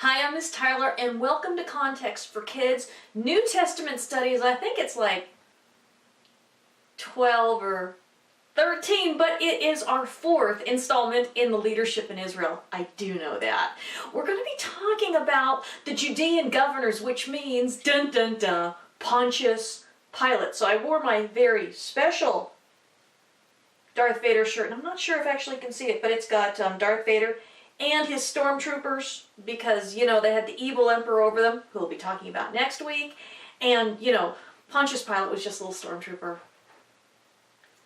Hi, I'm Miss Tyler, and welcome to Context for Kids New Testament Studies. I think it's like 12 or 13, but it is our fourth installment in the leadership in Israel. I do know that. We're going to be talking about the Judean governors, which means, dun dun dun, Pontius Pilate. So I wore my very special Darth Vader shirt, and I'm not sure if actually you can see it, but it's got Darth Vader and his stormtroopers, because, you know, they had the evil emperor over them, who we'll be talking about next week. And, you know, Pontius Pilate was just a little stormtrooper.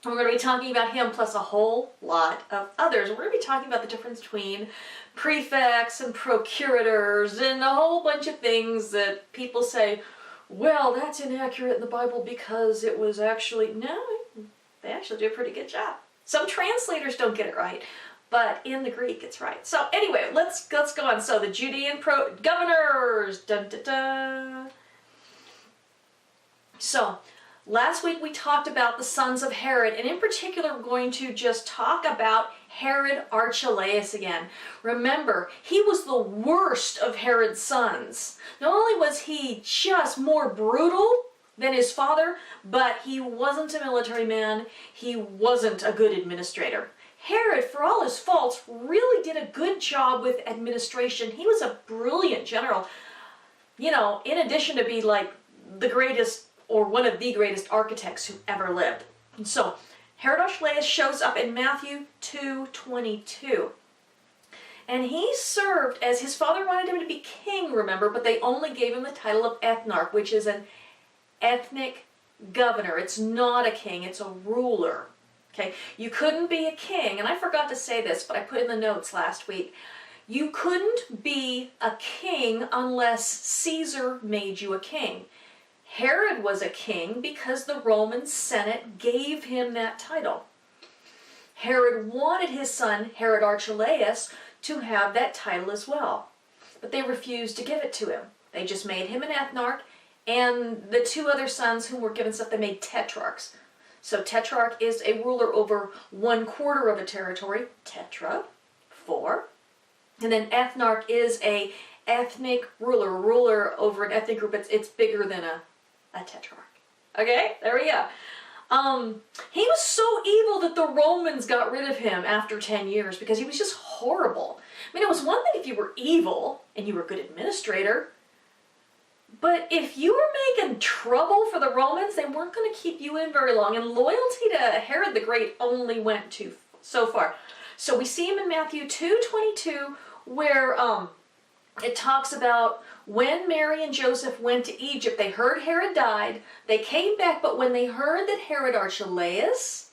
And we're going to be talking about him plus a whole lot of others. We're going to be talking about the difference between prefects and procurators and a whole bunch of things that people say, well, that's inaccurate in the Bible because it was actually... No, they actually do a pretty good job. Some translators don't get it right, but in the Greek it's right. So anyway, let's go on. So the Judean governors. Dun, dun, dun. So last week we talked about the sons of Herod, and in particular we're going to just talk about Herod Archelaus again. Remember, he was the worst of Herod's sons. Not only was he just more brutal than his father, but he wasn't a military man. He wasn't a good administrator. Herod, for all his faults, really did a good job with administration. He was a brilliant general. You know, in addition to be like the greatest, or one of the greatest architects who ever lived. And so, Herod Archelaus shows up in Matthew 2:22. And he served as his father wanted him to be king, remember, but they only gave him the title of ethnarch, which is an ethnic governor. It's not a king, it's a ruler. Okay, you couldn't be a king, and I forgot to say this, but I put in the notes last week. You couldn't be a king unless Caesar made you a king. Herod was a king because the Roman Senate gave him that title. Herod wanted his son, Herod Archelaus, to have that title as well, but they refused to give it to him. They just made him an ethnarch, and the two other sons who were given stuff, they made tetrarchs. So tetrarch is a ruler over 1/4 of a territory, tetra, 4. And then ethnarch is a ethnic ruler, a ruler over an ethnic group. It's bigger than a tetrarch. Okay, there we go. He was so evil that the Romans got rid of him after 10 years because he was just horrible. I mean, it was one thing if you were evil and you were a good administrator, but if you were making trouble for the Romans, they weren't going to keep you in very long. And loyalty to Herod the Great only went so far. So we see him in Matthew 2:22, where it talks about when Mary and Joseph went to Egypt, they heard Herod died. They came back, but when they heard that Herod Archelaus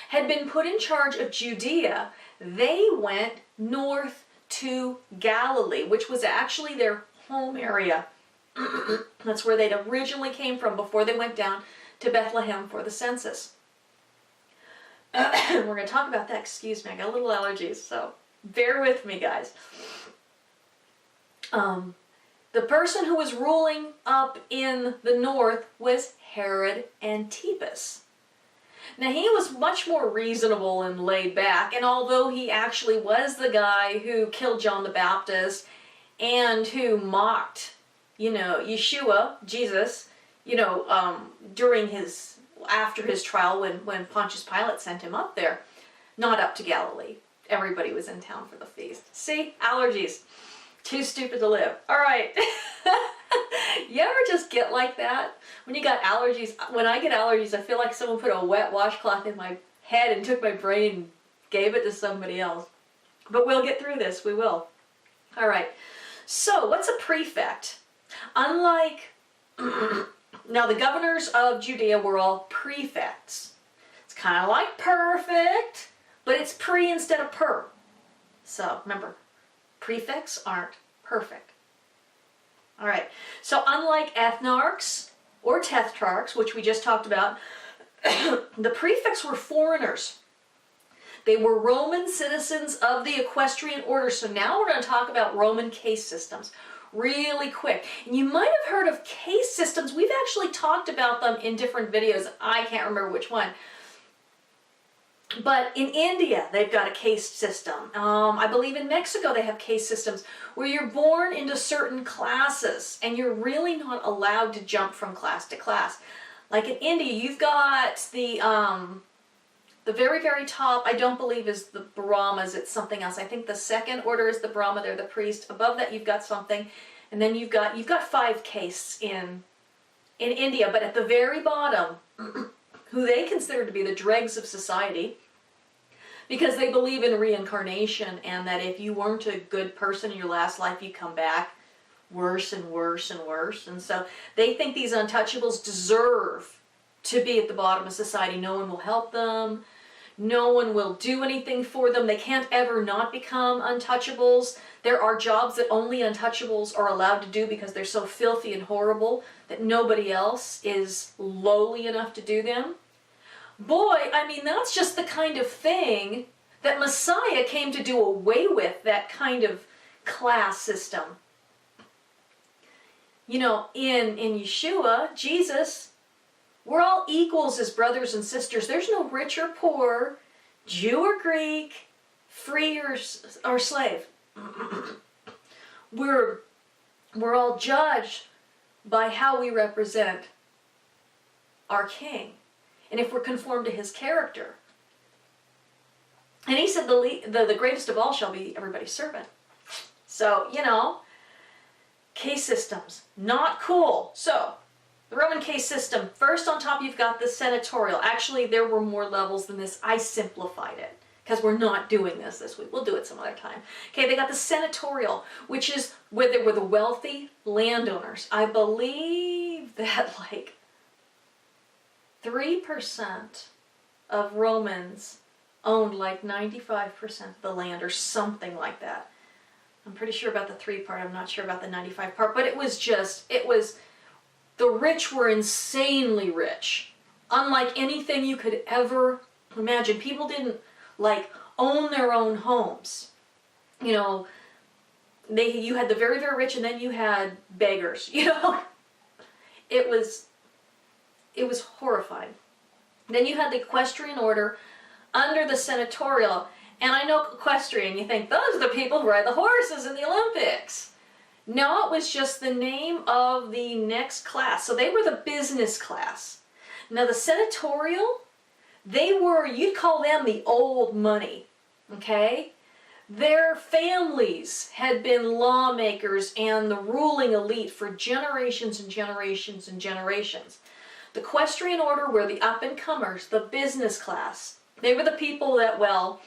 had been put in charge of Judea, they went north to Galilee, which was actually their home area. That's where they'd originally came from before they went down to Bethlehem for the census. We're going to talk about that. Excuse me, I got a little allergies, so bear with me, guys. The person who was ruling up in the north was Herod Antipas. Now, he was much more reasonable and laid back, and although he actually was the guy who killed John the Baptist and who mocked, you know, Yeshua, Jesus, you know, after his trial when Pontius Pilate sent him up there, not up to Galilee. Everybody was in town for the feast. See? Allergies. Too stupid to live. All right. You ever just get like that? When you got allergies, when I get allergies, I feel like someone put a wet washcloth in my head and took my brain and gave it to somebody else. But we'll get through this. We will. All right. So, what's a prefect? Unlike, now the governors of Judea were all prefects. It's kind of like perfect, but it's pre instead of per. So remember, prefects aren't perfect. All right, so unlike ethnarchs or tetrarchs, which we just talked about, the prefects were foreigners. They were Roman citizens of the equestrian order. So now we're going to talk about Roman caste systems really quick. And you might have heard of caste systems. We've actually talked about them in different videos. I can't remember which one. But in India, they've got a caste system. I believe in Mexico they have caste systems where you're born into certain classes and you're really not allowed to jump from class to class. Like in India, you've got the very, very top, I don't believe is the Brahmas, it's something else. I think the second order is the Brahma, they're the priest. Above that you've got something, and then you've got 5 castes in India, but at the very bottom, who they consider to be the dregs of society, because they believe in reincarnation and that if you weren't a good person in your last life, you come back worse and worse and worse. And so they think these untouchables deserve to be at the bottom of society. No one will help them. No one will do anything for them. They can't ever not become untouchables. There are jobs that only untouchables are allowed to do because they're so filthy and horrible that nobody else is lowly enough to do them. Boy, I mean, that's just the kind of thing that Messiah came to do away with, that kind of class system. You know, in Yeshua, Jesus, we're all equals as brothers and sisters. There's no rich or poor, Jew or Greek, free or slave. We're all judged by how we represent our King, and if we're conformed to his character. And he said the greatest of all shall be everybody's servant. So, you know, caste systems, not cool. So, the Roman caste system, first on top you've got the senatorial. Actually, there were more levels than this. I simplified it because we're not doing this week. We'll do it some other time. Okay, they got the senatorial, which is where they were the wealthy landowners. I believe that like 3% of Romans owned like 95% of the land or something like that. I'm pretty sure about the 3 part. I'm not sure about the 95 part, but it was the rich were insanely rich. Unlike anything you could ever imagine. People didn't like own their own homes. You know, you had the very, very rich and then you had beggars, you know. It was horrifying. Then you had the equestrian order under the senatorial. And I know equestrian, you think, those are the people who ride the horses in the Olympics. No, it was just the name of the next class. So they were the business class. Now the senatorial, you'd call them the old money, okay? Their families had been lawmakers and the ruling elite for generations and generations and generations. The equestrian order were the up-and-comers, the business class. They were the people that, well,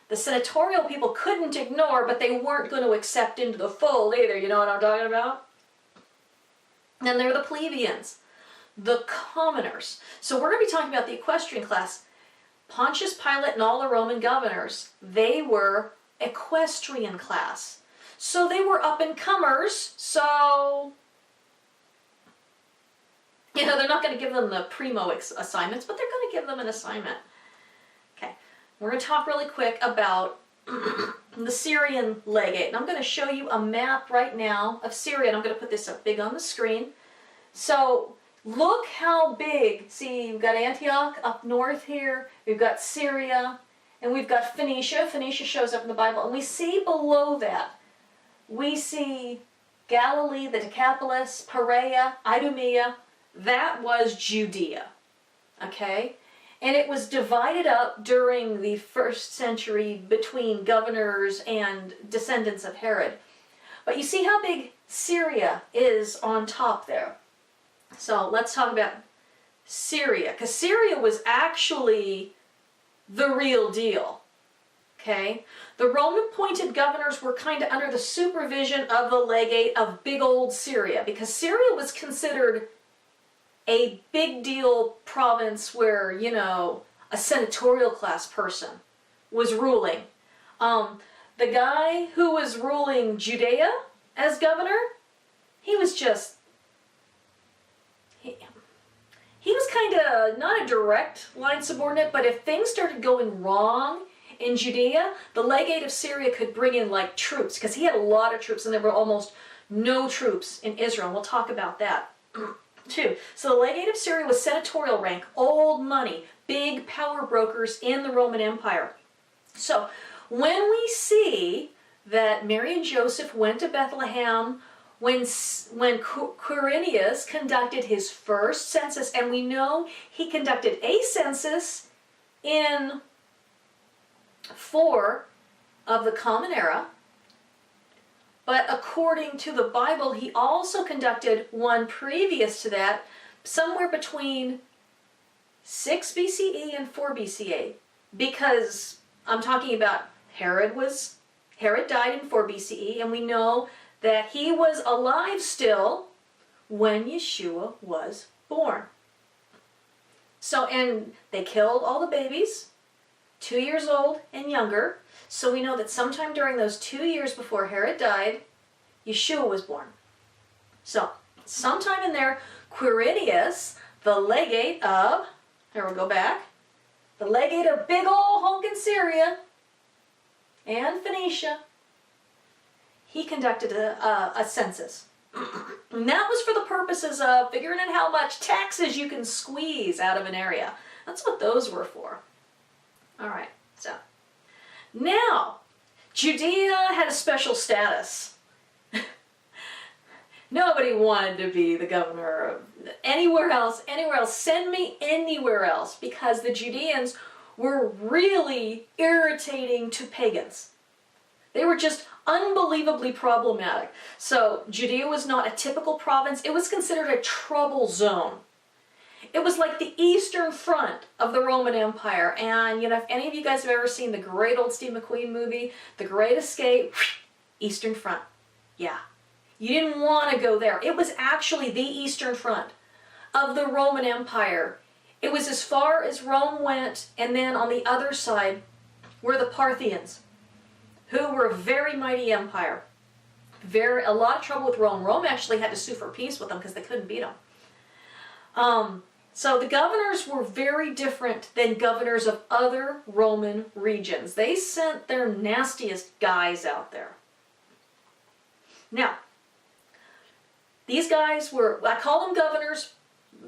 the senatorial people couldn't ignore, but they weren't going to accept into the fold either. You know what I'm talking about? And they're the plebeians, the commoners. So we're going to be talking about the equestrian class. Pontius Pilate and all the Roman governors, they were equestrian class. So they were up-and-comers, so, you know, they're not going to give them the primo assignments, but they're going to give them an assignment. Okay, we're going to talk really quick about the Syrian Legate. And I'm going to show you a map right now of Syria, and I'm going to put this up big on the screen. So look how big. See, you've got Antioch up north here, we've got Syria, and we've got Phoenicia. Phoenicia shows up in the Bible, and we see below that, we see Galilee, the Decapolis, Perea, Idumea. That was Judea, okay? And it was divided up during the 1st century between governors and descendants of Herod. But you see how big Syria is on top there. So let's talk about Syria, because Syria was actually the real deal, okay? The Roman-appointed governors were kind of under the supervision of the legate of big old Syria, because Syria was considered a big deal province where, you know, a senatorial class person was ruling. The guy who was ruling Judea as governor, he was kind of not a direct line subordinate, but if things started going wrong in Judea, the legate of Syria could bring in like troops, because he had a lot of troops and there were almost no troops in Israel. We'll talk about that. 2. So the legate of Syria was senatorial rank, old money, big power brokers in the Roman Empire. So when we see that Mary and Joseph went to Bethlehem when Quirinius conducted his first census, and we know he conducted a census in 4 of the Common Era, but according to the Bible, he also conducted one previous to that, somewhere between 6 BCE and 4 BCE, because I'm talking about Herod died in 4 BCE, and we know that he was alive still when Yeshua was born. So, and they killed all the babies, 2 years old and younger. So we know that sometime during those 2 years before Herod died, Yeshua was born. So, sometime in there, Quirinius, the legate of, here we'll go back, the legate of big old honkin' Syria and Phoenicia, he conducted a census. And that was for the purposes of figuring out how much taxes you can squeeze out of an area. That's what those were for. All right, so now Judea had a special status. Nobody wanted to be the governor of anywhere else. Send me anywhere else, because the Judeans were really irritating to pagans. They were just unbelievably problematic. So Judea was not a typical province. It was considered a trouble zone. It was like the eastern front of the Roman Empire. And you know, if any of you guys have ever seen the great old Steve McQueen movie, The Great Escape, eastern front. Yeah. You didn't want to go there. It was actually the eastern front of the Roman Empire. It was as far as Rome went, and then on the other side were the Parthians, who were a very mighty empire. A lot of trouble with Rome. Rome actually had to sue for peace with them because they couldn't beat them. So the governors were very different than governors of other Roman regions. They sent their nastiest guys out there. Now, these guys were, I call them governors.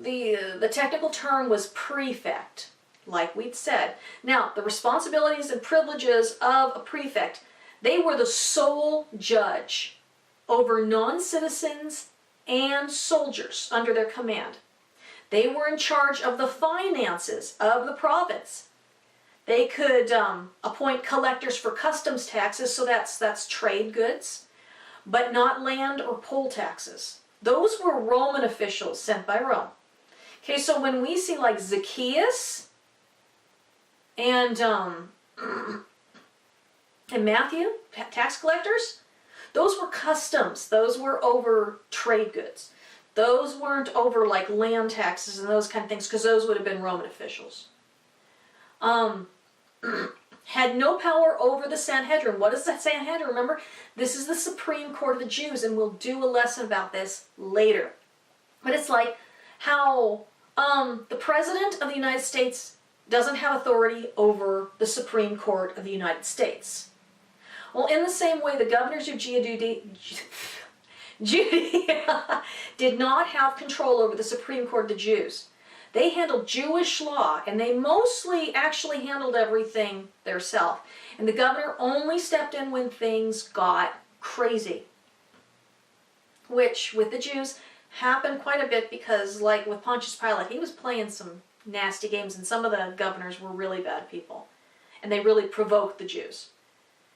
The technical term was prefect, like we'd said. Now, the responsibilities and privileges of a prefect, they were the sole judge over non-citizens and soldiers under their command. They were in charge of the finances of the province. They could appoint collectors for customs taxes, so that's trade goods, but not land or poll taxes. Those were Roman officials sent by Rome. Okay, so when we see like Zacchaeus and Matthew, tax collectors, those were customs. Those were over trade goods. Those weren't over like land taxes and those kind of things, because those would have been Roman officials. Had no power over the Sanhedrin. What is the Sanhedrin? Remember, this is the Supreme Court of the Jews, and we'll do a lesson about this later. But it's like how the President of the United States doesn't have authority over the Supreme Court of the United States. Well, in the same way, the governors of Judea did not have control over the Supreme Court of the Jews. They handled Jewish law, and they mostly actually handled everything themselves. And the governor only stepped in when things got crazy, which with the Jews happened quite a bit, because like with Pontius Pilate, he was playing some nasty games, and some of the governors were really bad people, and they really provoked the Jews.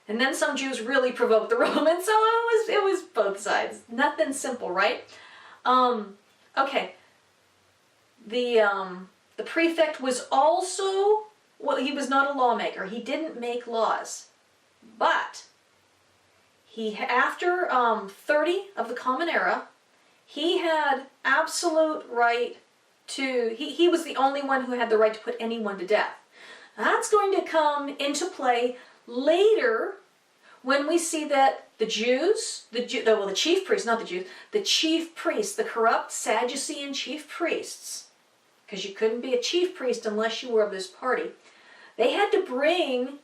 And then some Jews really provoked the Romans, so it was both sides. Nothing simple, right? Okay. The prefect was also, well, he was not a lawmaker. He didn't make laws. But he, after 30 of the Common Era, he had absolute right to, he was the only one who had the right to put anyone to death. That's going to come into play later when we see that the Jews, the chief priests, not the Jews, the chief priests, the corrupt Sadducean chief priests, because you couldn't be a chief priest unless you were of this party, they had to bring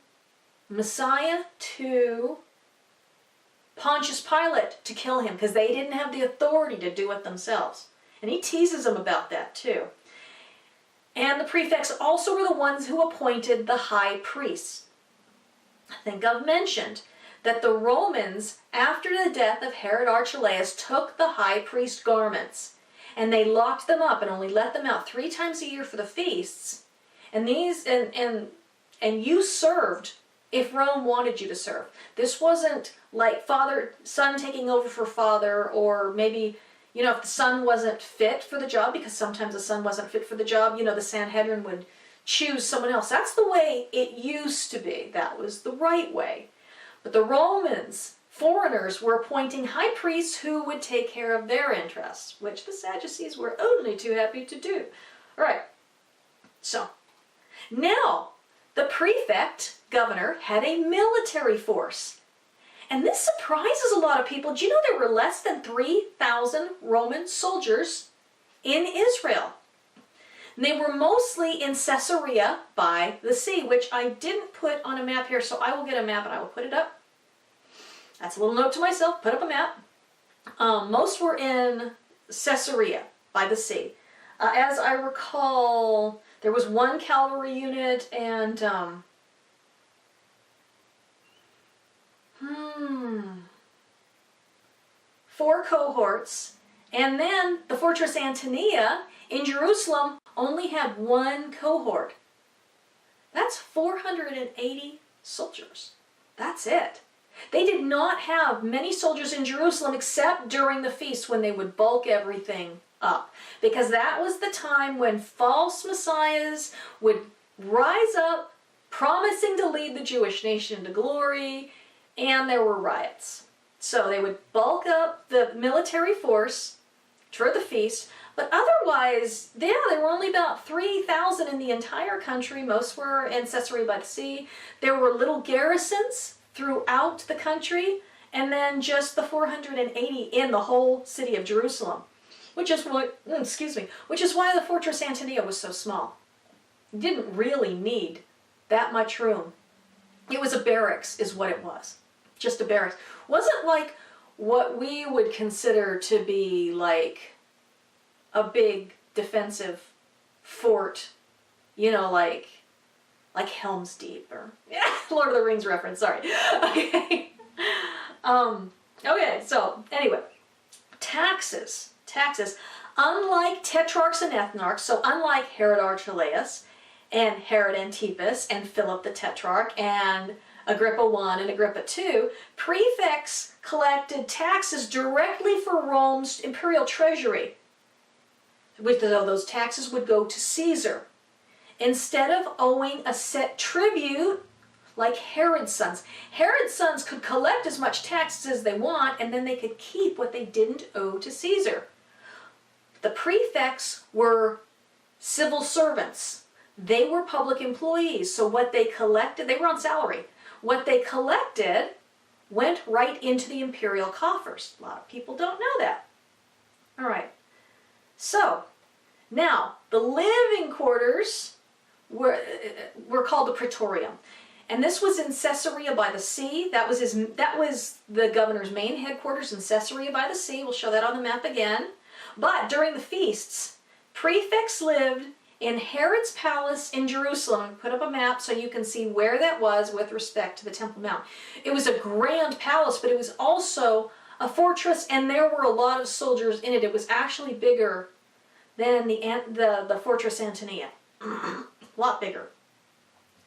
Messiah to Pontius Pilate to kill him, because they didn't have the authority to do it themselves. And he teases them about that too. And the prefects also were the ones who appointed the high priests. I think I've mentioned that the Romans, after the death of Herod Archelaus, took the high priest garments and they locked them up and only let them out 3 times a year for the feasts. And you served if Rome wanted you to serve. This wasn't like son taking over for father, or maybe, if the son wasn't fit for the job, because sometimes the son wasn't fit for the job, the Sanhedrin would choose someone else. That's the way it used to be. That was the right way. But the Romans, foreigners, were appointing high priests who would take care of their interests, which the Sadducees were only too happy to do. All right, so now the prefect, governor, had a military force. And this surprises a lot of people. Do you know there were less than 3,000 Roman soldiers in Israel? And they were mostly in Caesarea by the sea, which I didn't put on a map here, so I will get a map and I will put it up. That's a little note to myself, put up a map. Most were in Caesarea by the sea. As I recall, there was 1 cavalry unit and 4 cohorts. And then the fortress Antonia in Jerusalem only had 1 cohort. That's 480 soldiers. That's it. They did not have many soldiers in Jerusalem except during the feast when they would bulk everything up. Because that was the time when false messiahs would rise up promising to lead the Jewish nation to glory, and there were riots. So they would bulk up the military force for the feast, but otherwise, there were only about 3,000 in the entire country. Most were in Caesarea by the sea. There were little garrisons throughout the country, and then just the 480 in the whole city of Jerusalem, which is why the fortress Antonia was so small. It didn't really need that much room. It was a barracks, is what it was. Just a barracks. Wasn't like what we would consider to be like a big defensive fort, like Helm's Deep or Lord of the Rings reference, sorry. Okay. Okay, so anyway, taxes. Unlike tetrarchs and ethnarchs, so unlike Herod Archelaus and Herod Antipas and Philip the Tetrarch and Agrippa I and Agrippa II, prefects collected taxes directly for Rome's imperial treasury. Those taxes would go to Caesar. Instead of owing a set tribute like Herod's sons. Herod's sons could collect as much taxes as they want, and then they could keep what they didn't owe to Caesar. The prefects were civil servants. They were public employees, so what they collected, they were on salary. What they collected went right into the imperial coffers. A lot of people don't know that. All right. So, now, the living quarters were called the Praetorium. And this was in Caesarea by the sea. That was the governor's main headquarters in Caesarea by the sea. We'll show that on the map again. But during the feasts, prefects lived in Herod's palace in Jerusalem. Put up a map so you can see where that was with respect to the Temple Mount. It was a grand palace, but it was also a fortress, and there were a lot of soldiers in it. It was actually bigger than the fortress Antonia. A lot bigger.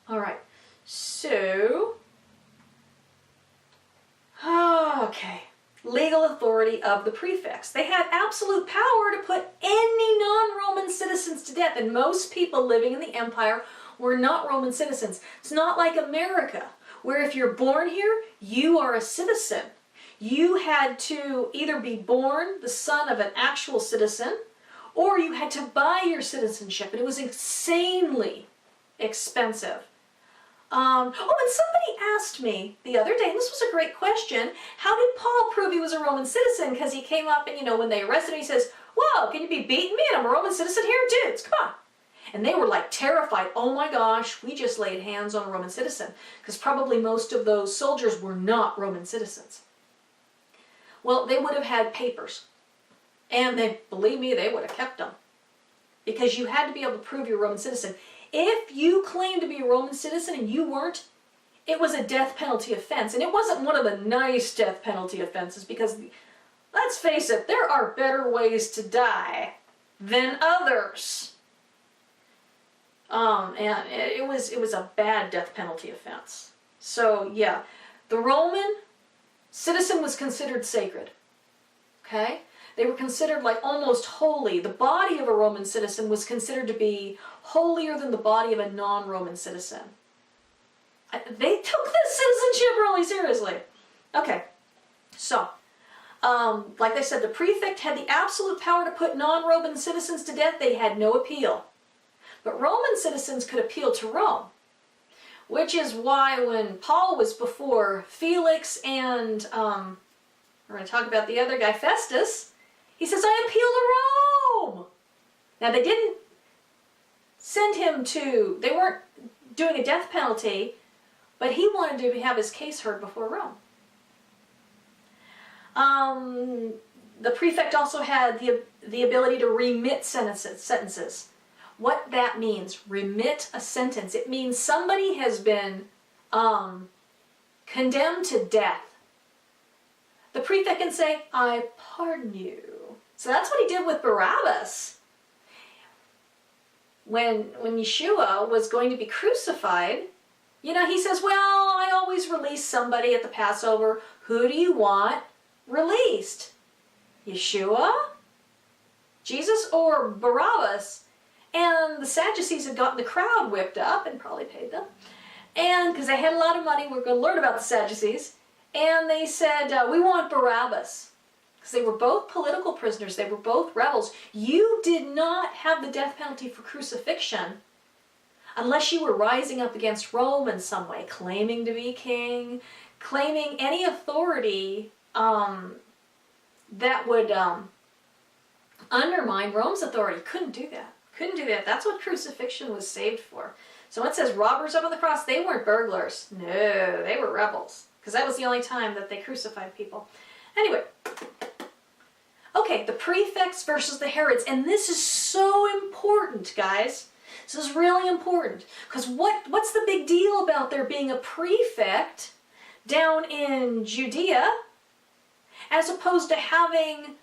All right. So, okay. Legal authority of the prefects. They had absolute power to put any non-Roman citizens to death, and most people living in the empire were not Roman citizens. It's not like America, where if you're born here, you are a citizen. You had to either be born the son of an actual citizen, or you had to buy your citizenship, and it was insanely expensive. And somebody asked me the other day, and this was a great question, how did Paul prove he was a Roman citizen? Because he came up and, when they arrested him, he says, whoa, can you be beating me? And I'm a Roman citizen here? Dudes, come on. And they were like terrified. Oh my gosh, we just laid hands on a Roman citizen. Because probably most of those soldiers were not Roman citizens. Well, they would have had papers. And believe me, they would have kept them. Because you had to be able to prove you're a Roman citizen. If you claimed to be a Roman citizen and you weren't, it was a death penalty offense. And it wasn't one of the nice death penalty offenses because, let's face it, there are better ways to die than others. And it was a bad death penalty offense. So yeah, the Roman citizen was considered sacred. Okay? They were considered like almost holy. The body of a Roman citizen was considered to be holier than the body of a non-Roman citizen. They took this citizenship really seriously. Okay, so, like I said, the prefect had the absolute power to put non-Roman citizens to death. They had no appeal. But Roman citizens could appeal to Rome, which is why when Paul was before Felix and, we're going to talk about the other guy, Festus, he says, I appeal to Rome. Now they didn't send him to, they weren't doing a death penalty, but he wanted to have his case heard before Rome. The prefect also had the ability to remit sentences. What that means, remit a sentence. It means somebody has been condemned to death. The prefect can say, I pardon you. So that's what he did with Barabbas. When Yeshua was going to be crucified, you know, he says, well, I always release somebody at the Passover. Who do you want released? Yeshua? Jesus or Barabbas? And the Sadducees had gotten the crowd whipped up and probably paid them. And because they had a lot of money, we're going to learn about the Sadducees. And they said, we want Barabbas. Because they were both political prisoners. They were both rebels. You did not have the death penalty for crucifixion unless you were rising up against Rome in some way, claiming to be king, claiming any authority that would undermine Rome's authority. Couldn't do that. Couldn't do that. That's what crucifixion was saved for. So when it says robbers up on the cross, they weren't burglars. No, they were rebels. Because that was the only time that they crucified people. Anyway. Okay, the prefects versus the Herods. And this is so important, guys. This is really important. Because what's the big deal about there being a prefect down in Judea as opposed to having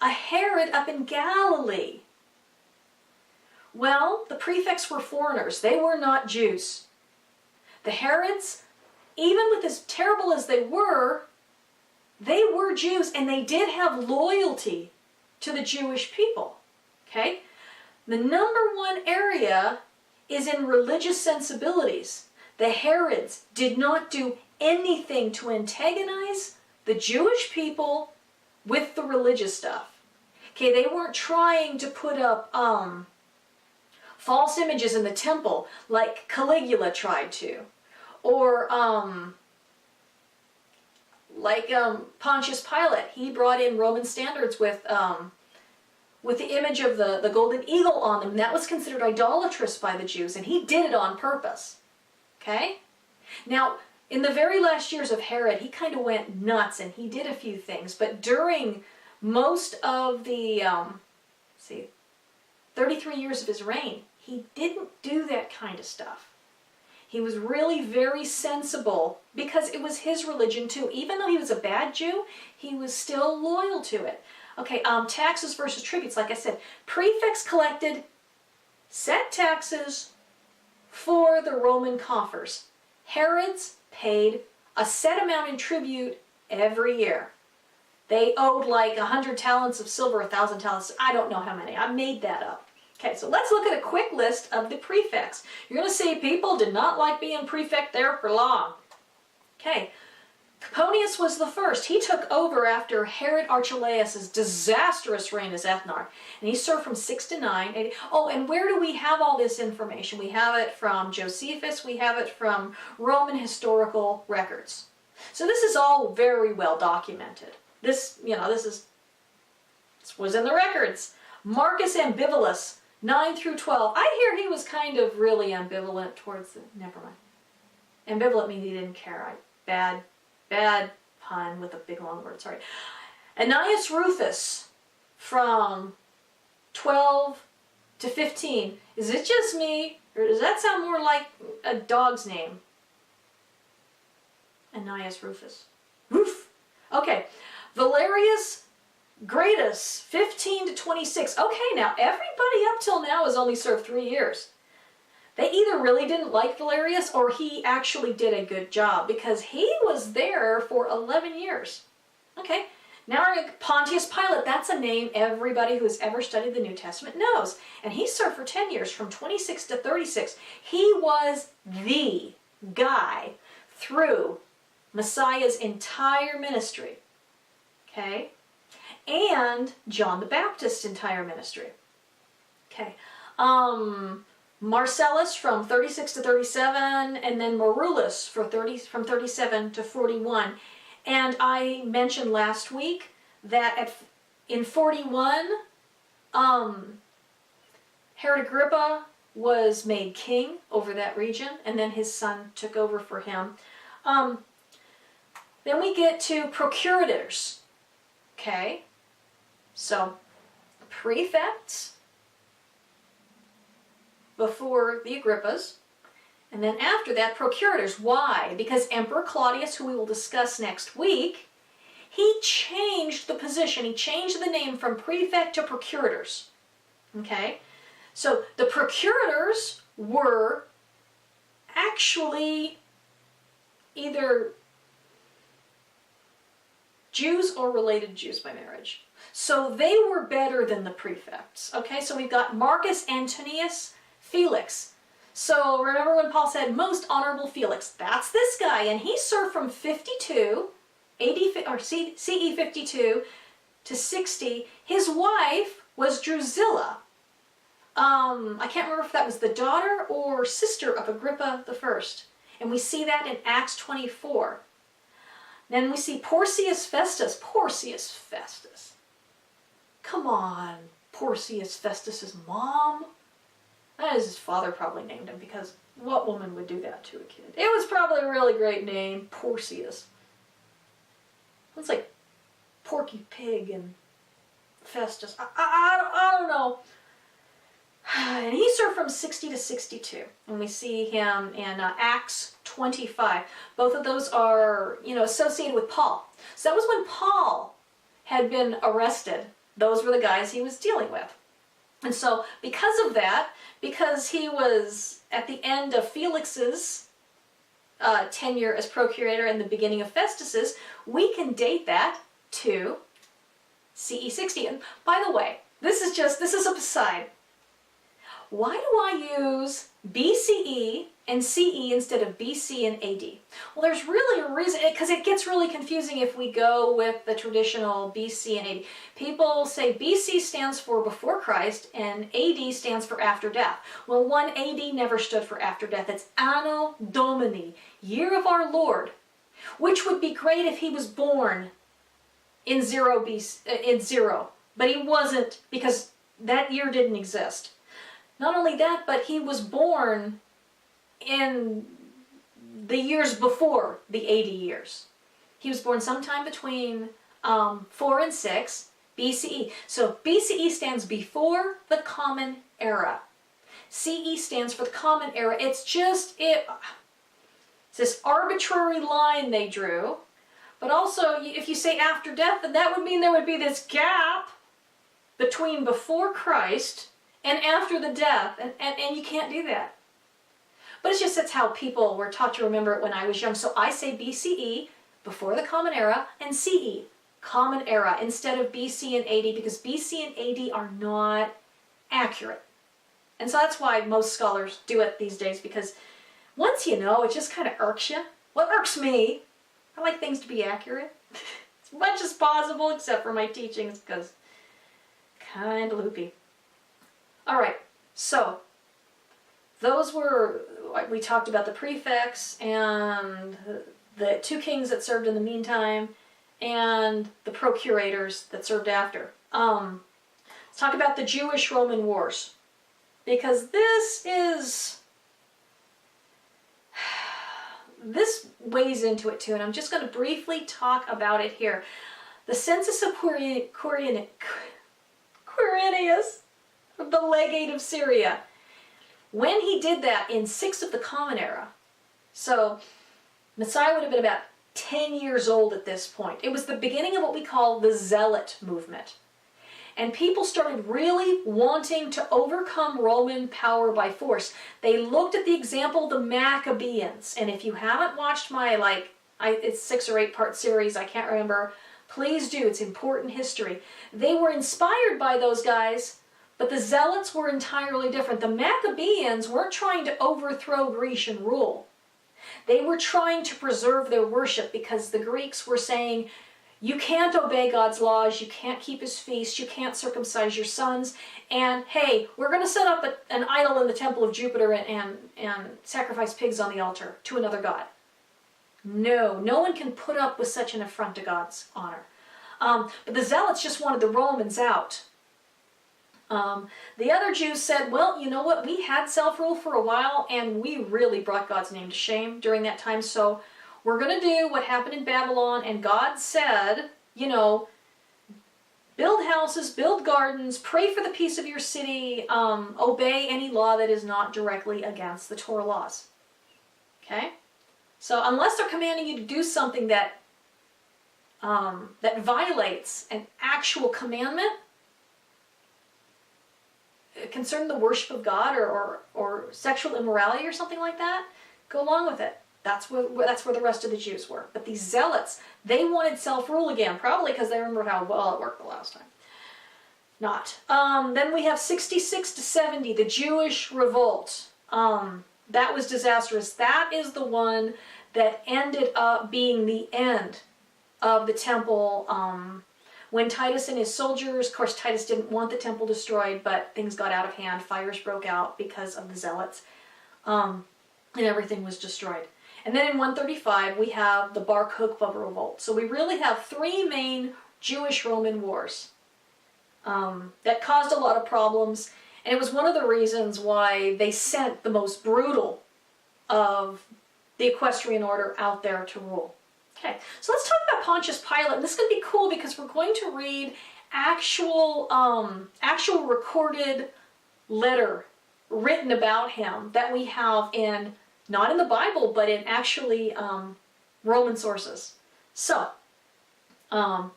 a Herod up in Galilee? Well, the prefects were foreigners. They were not Jews. The Herods, even with as terrible as they were Jews, and they did have loyalty to the Jewish people. Okay? The number one area is in religious sensibilities. The Herods did not do anything to antagonize the Jewish people with the religious stuff. Okay, they weren't trying to put up false images in the temple like Caligula tried to. Or Pontius Pilate, he brought in Roman standards with the image of the golden eagle on them. That was considered idolatrous by the Jews, and he did it on purpose. Okay? Now, in the very last years of Herod, he kind of went nuts, and he did a few things. But during most of the 33 years of his reign, he didn't do that kind of stuff. He was really very sensible because it was his religion too. Even though he was a bad Jew, he was still loyal to it. Okay, taxes versus tributes. Like I said, prefects collected set taxes for the Roman coffers. Herods paid a set amount in tribute every year. They owed like 100 talents of silver, 1,000 talents. I don't know how many. I made that up. Okay, so let's look at a quick list of the prefects. You're going to see people did not like being prefect there for long. Okay, Pontius was the first. He took over after Herod Archelaus' disastrous reign as ethnarch. And he served from 6 to 9 AD. Oh, and where do we have all this information? We have it from Josephus. We have it from Roman historical records. So this is all very well documented. This was in the records. Marcus Ambivulus, 9 through 12. I hear he was kind of really ambivalent towards the... Never mind. Ambivalent means he didn't care. Bad pun with a big long word, sorry. Annius Rufus, from 12 to 15. Is it just me, or does that sound more like a dog's name? Annius Rufus. Roof. Okay. Valerius Gratus, 15 to 26. Okay, now everybody up till now has only served 3 years. They either really didn't like Valerius or he actually did a good job because he was there for 11 years. Okay, now Pontius Pilate, that's a name everybody who's ever studied the New Testament knows. And he served for 10 years, from 26 to 36. He was the guy through Messiah's entire ministry. Okay, and John the Baptist's entire ministry. Okay, Marcellus from 36 to 37, and then Marulus from 37 to 41. And I mentioned last week that in 41, Herod Agrippa was made king over that region, and then his son took over for him. Then we get to procurators. Okay, so prefects before the Agrippas, and then after that, procurators. Why? Because Emperor Claudius, who we will discuss next week, he changed the position. He changed the name from prefect to procurators. Okay? So the procurators were actually either Jews or related Jews by marriage. So they were better than the prefects. Okay? So we've got Marcus Antonius Felix. So remember when Paul said, most honorable Felix, that's this guy, and he served from 52, CE 52 to 60. His wife was Drusilla. I can't remember if that was the daughter or sister of Agrippa I. And we see that in Acts 24. Then we see Porcius Festus. Porcius Festus. Come on, Porcius Festus's mom. That is his father probably named him, because what woman would do that to a kid? It was probably a really great name, Porcius. It's like Porky Pig and Festus. I don't know. And he served from 60 to 62. And we see him in Acts 25. Both of those are, associated with Paul. So that was when Paul had been arrested. Those were the guys he was dealing with. And so because of that, because he was at the end of Felix's tenure as procurator and the beginning of Festus's, we can date that to CE 60. And by the way, this is a aside. Why do I use BCE and CE instead of BC and AD? Well, there's really a reason, because it gets really confusing if we go with the traditional BC and AD. People say BC stands for before Christ and AD stands for after death. Well, 1 AD never stood for after death. It's Anno Domini, year of our Lord, which would be great if he was born in 0 BC, but he wasn't, because that year didn't exist. Not only that, but he was born in the years before the 80 years. He was born sometime between 4 and 6 BCE. So BCE stands before the Common Era. CE stands for the Common Era. It's this arbitrary line they drew. But also, if you say after death, then that would mean there would be this gap between before Christ and after the death, and you can't do that. But it's just that's how people were taught to remember it when I was young. So I say BCE, before the Common Era, and CE, Common Era, instead of BC and AD, because BC and AD are not accurate. And so that's why most scholars do it these days, because once you know, it just kind of irks you. Well, it irks me. I like things to be accurate as much as possible, except for my teachings, because kind of loopy. All right, so those were, we talked about the prefects and the 2 kings that served in the meantime and the procurators that served after. Let's talk about the Jewish-Roman wars, because this weighs into it too, and I'm just going to briefly talk about it here. The census of Quirinius, the legate of Syria. When he did that in 6 of the Common Era, so Messiah would have been about 10 years old at this point. It was the beginning of what we call the Zealot movement. And people started really wanting to overcome Roman power by force. They looked at the example of the Maccabees. And if you haven't watched my, it's 6 or 8 part series, I can't remember, please do, it's important history. They were inspired by those guys, but the Zealots were entirely different. The Maccabees weren't trying to overthrow Grecian rule. They were trying to preserve their worship because the Greeks were saying, you can't obey God's laws, you can't keep his feasts, you can't circumcise your sons, and hey, we're going to set up an idol in the temple of Jupiter and sacrifice pigs on the altar to another god. No one can put up with such an affront to God's honor. But the Zealots just wanted the Romans out. The other Jews said, well, you know what, we had self-rule for a while and we really brought God's name to shame during that time, so we're going to do what happened in Babylon, and God said, build houses, build gardens, pray for the peace of your city, obey any law that is not directly against the Torah laws. Okay? So unless they're commanding you to do something that violates an actual commandment concerning the worship of God or sexual immorality or something like that, go along with it. That's where the rest of the Jews were. But these Zealots, they wanted self-rule again, probably because they remember how well it worked the last time. Not. Then we have 66 to 70, the Jewish revolt. That was disastrous. That is the one that ended up being the end of the temple. When Titus and his soldiers, of course Titus didn't want the temple destroyed, but things got out of hand. Fires broke out because of the Zealots. And everything was destroyed. And then in 135, we have the Bar Kokhba revolt. So we really have 3 main Jewish-Roman wars that caused a lot of problems. And it was one of the reasons why they sent the most brutal of the equestrian order out there to rule. Okay, so let's talk about Pontius Pilate. And this is going to be cool because we're going to read actual recorded letter written about him that we have in, not in the Bible, but in actually Roman sources. So, now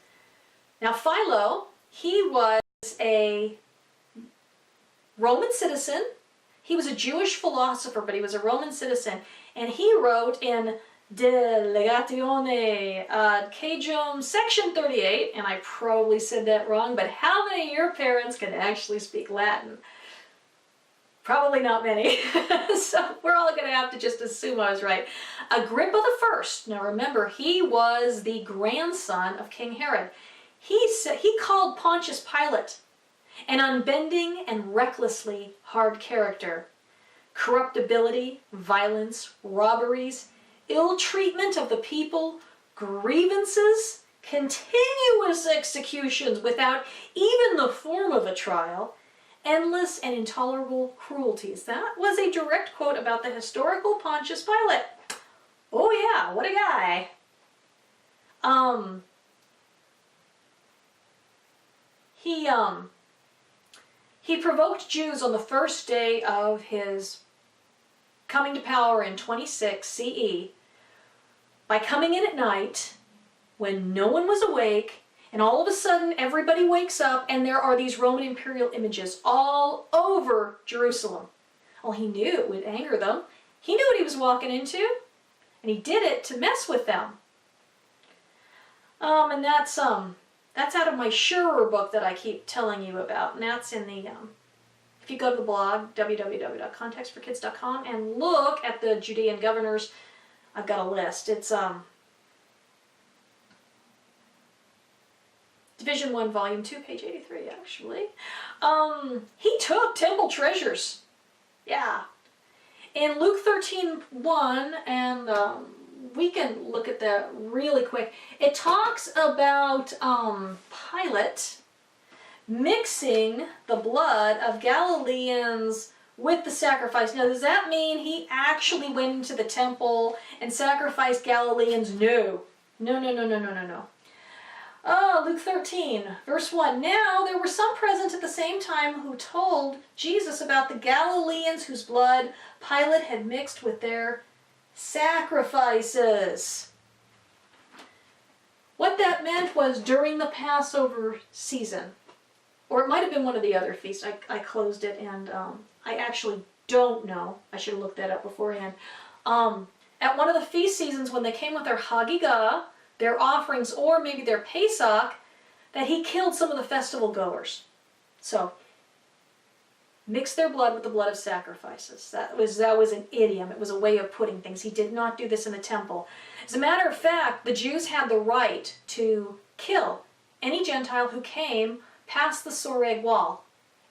Philo, he was a Roman citizen. He was a Jewish philosopher, but he was a Roman citizen. And he wrote in De Legatione ad Cajum, section 38, and I probably said that wrong, but how many of your parents can actually speak Latin? Probably not many. So we're all going to have to just assume I was right. Agrippa I. Now remember, he was the grandson of King Herod. He called Pontius Pilate an unbending and recklessly hard character. Corruptibility, violence, robberies, ill treatment of the people, grievances, continuous executions without even the form of a trial, endless and intolerable cruelties. That was a direct quote about the historical Pontius Pilate. Oh yeah, what a guy. He provoked Jews on the first day of his coming to power in 26 CE by coming in at night when no one was awake, and all of a sudden everybody wakes up and there are these Roman imperial images all over Jerusalem. Well, he knew it would anger them. He knew what he was walking into, and he did it to mess with them. And that's out of my Sure book that I keep telling you about, and that's in the if you go to the blog www.contextforkids.com and look at the Judean governors, I've got a list. It's Division 1, Volume 2, page 83, actually. He took temple treasures. Yeah. In Luke 13:1, and we can look at that really quick. It talks about Pilate mixing the blood of Galileans with the sacrifice. Now, does that mean he actually went into the temple and sacrificed Galileans? No. No, no, no, no, no, no, no. Luke 13, verse 1. Now there were some present at the same time who told Jesus about the Galileans whose blood Pilate had mixed with their sacrifices. What that meant was during the Passover season, or it might have been one of the other feasts. I closed it, and I actually don't know. I should have looked that up beforehand. At one of the feast seasons, when they came with their Hagigah, their offerings, or maybe their Pesach, that he killed some of the festival goers. So, mixed their blood with the blood of sacrifices. That was an idiom. It was a way of putting things. He did not do this in the temple. As a matter of fact, the Jews had the right to kill any Gentile who came past the Soreg wall.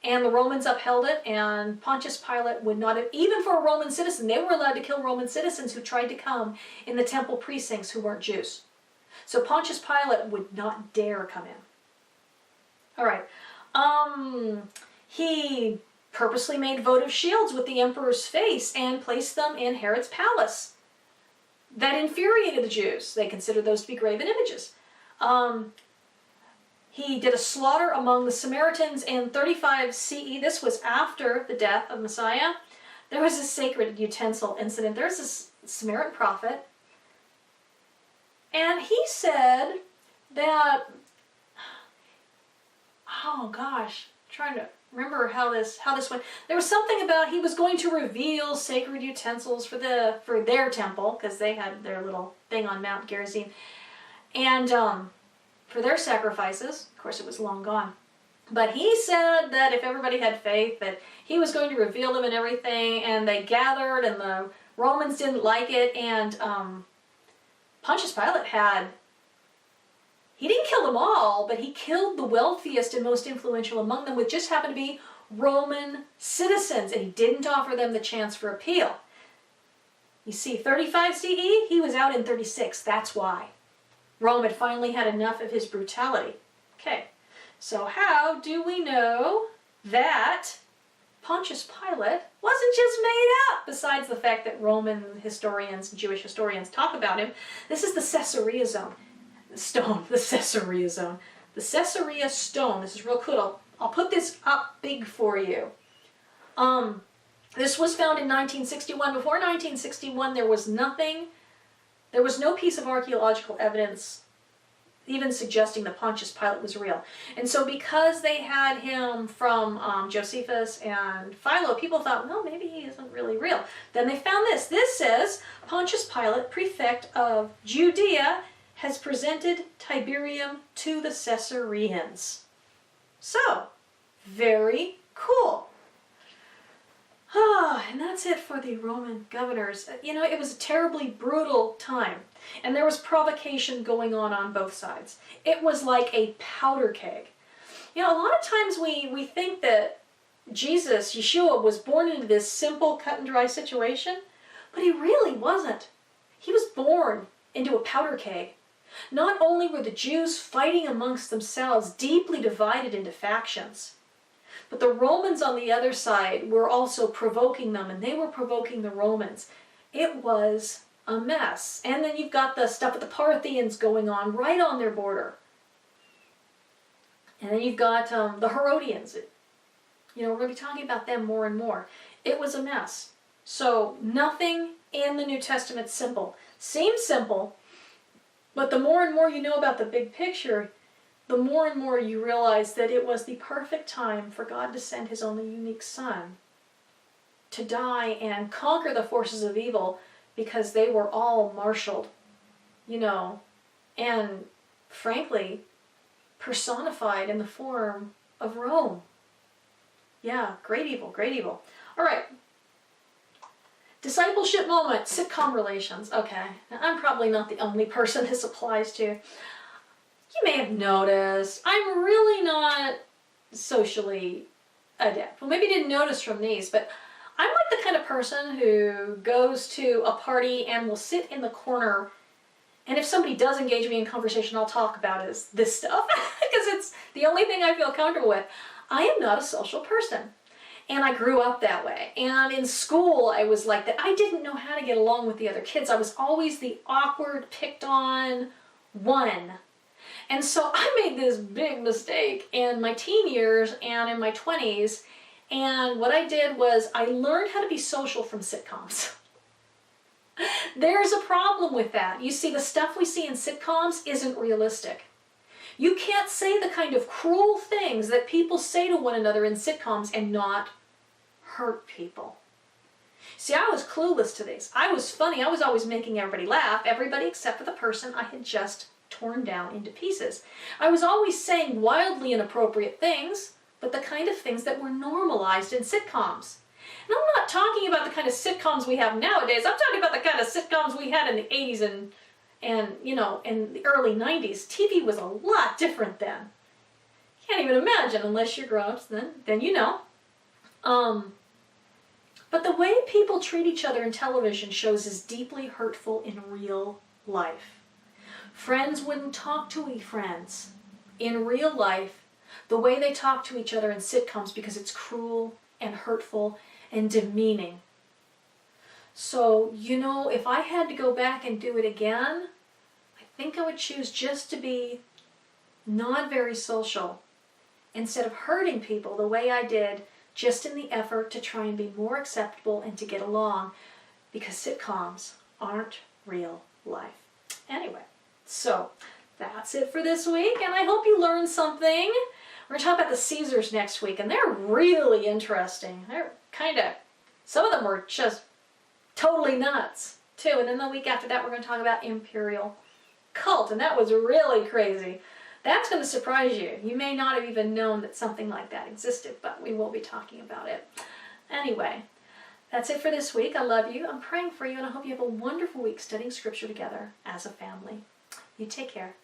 And the Romans upheld it, and Pontius Pilate would not have, even for a Roman citizen, they were allowed to kill Roman citizens who tried to come in the temple precincts who weren't Jews. So Pontius Pilate would not dare come in. All right. He purposely made votive shields with the emperor's face and placed them in Herod's palace. That infuriated the Jews. They considered those to be graven images. He did a slaughter among the Samaritans in 35 CE. This was after the death of Messiah. There was a sacred utensil incident. There's this Samaritan prophet, and he said that, oh gosh, I'm trying to remember how this went. There was something about he was going to reveal sacred utensils for their temple, because they had their little thing on Mount Gerizim, and for their sacrifices. Of course, it was long gone. But he said that if everybody had faith, that he was going to reveal them and everything, and they gathered, and the Romans didn't like it, and Pontius Pilate he didn't kill them all, but he killed the wealthiest and most influential among them, which just happened to be Roman citizens, and he didn't offer them the chance for appeal. You see, 35 CE, he was out in 36, that's why. Rome had finally had enough of his brutality. Okay, so how do we know that Pontius Pilate wasn't just made up, besides the fact that Roman historians and Jewish historians talk about him? This is the Caesarea zone. The Caesarea zone. The Caesarea stone. This is real cool. I'll put this up big for you. This was found in 1961. Before 1961, there was no piece of archaeological evidence even suggesting that Pontius Pilate was real. And so because they had him from Josephus and Philo, people thought, well, maybe he isn't really real. Then they found this. This says, Pontius Pilate, prefect of Judea, has presented Tiberium to the Caesareans. So, very cool. And that's it for the Roman governors. You know, it was a terribly brutal time, and there was provocation going on both sides. It was like a powder keg. You know, a lot of times we think that Jesus, Yeshua, was born into this simple, cut and dry situation, but he really wasn't. He was born into a powder keg. Not only were the Jews fighting amongst themselves, deeply divided into factions, but the Romans on the other side were also provoking them, and they were provoking the Romans. It was a mess. And then you've got the stuff with the Parthians going on right on their border. And then you've got the Herodians. You know, we're going to be talking about them more and more. It was a mess. So nothing in the New Testament's simple. Seems simple, but the more and more you know about the big picture, the more and more you realize that it was the perfect time for God to send his only unique Son to die and conquer the forces of evil, because they were all marshaled, you know, and frankly, personified in the form of Rome. Yeah, great evil, great evil. All right. Discipleship moment, sitcom relations. Okay, now, I'm probably not the only person this applies to. You may have noticed, I'm really not socially adept. Well, maybe you didn't notice from these, but I'm like the kind of person who goes to a party and will sit in the corner, and if somebody does engage me in conversation, I'll talk about is this stuff, because it's the only thing I feel comfortable with. I am not a social person, and I grew up that way. And in school, I was like that. I didn't know how to get along with the other kids. I was always the awkward, picked on one. And so I made this big mistake in my teen years and in my 20s. And what I did was I learned how to be social from sitcoms. There's a problem with that. You see, the stuff we see in sitcoms isn't realistic. You can't say the kind of cruel things that people say to one another in sitcoms and not hurt people. See, I was clueless to this. I was funny. I was always making everybody laugh, everybody except for the person I had just torn down into pieces. I was always saying wildly inappropriate things, but the kind of things that were normalized in sitcoms. And I'm not talking about the kind of sitcoms we have nowadays. I'm talking about the kind of sitcoms we had in the 80s and you know, in the early 90s. TV was a lot different then. Can't even imagine unless you're grown-ups, then you know. But the way people treat each other in television shows is deeply hurtful in real life. Friends wouldn't talk to friends in real life the way they talk to each other in sitcoms because it's cruel and hurtful and demeaning. So, you know, if I had to go back and do it again, I think I would choose just to be not very social instead of hurting people the way I did, just in the effort to try and be more acceptable and to get along, because sitcoms aren't real life. Anyway, so that's it for this week, and I hope you learned something. We're going to talk about the Caesars next week, and they're really interesting. They're kind of, some of them were just totally nuts, too. And then the week after that, we're going to talk about imperial cult, and that was really crazy. That's going to surprise you. You may not have even known that something like that existed, but we will be talking about it. Anyway, that's it for this week. I love you. I'm praying for you, and I hope you have a wonderful week studying Scripture together as a family. You take care.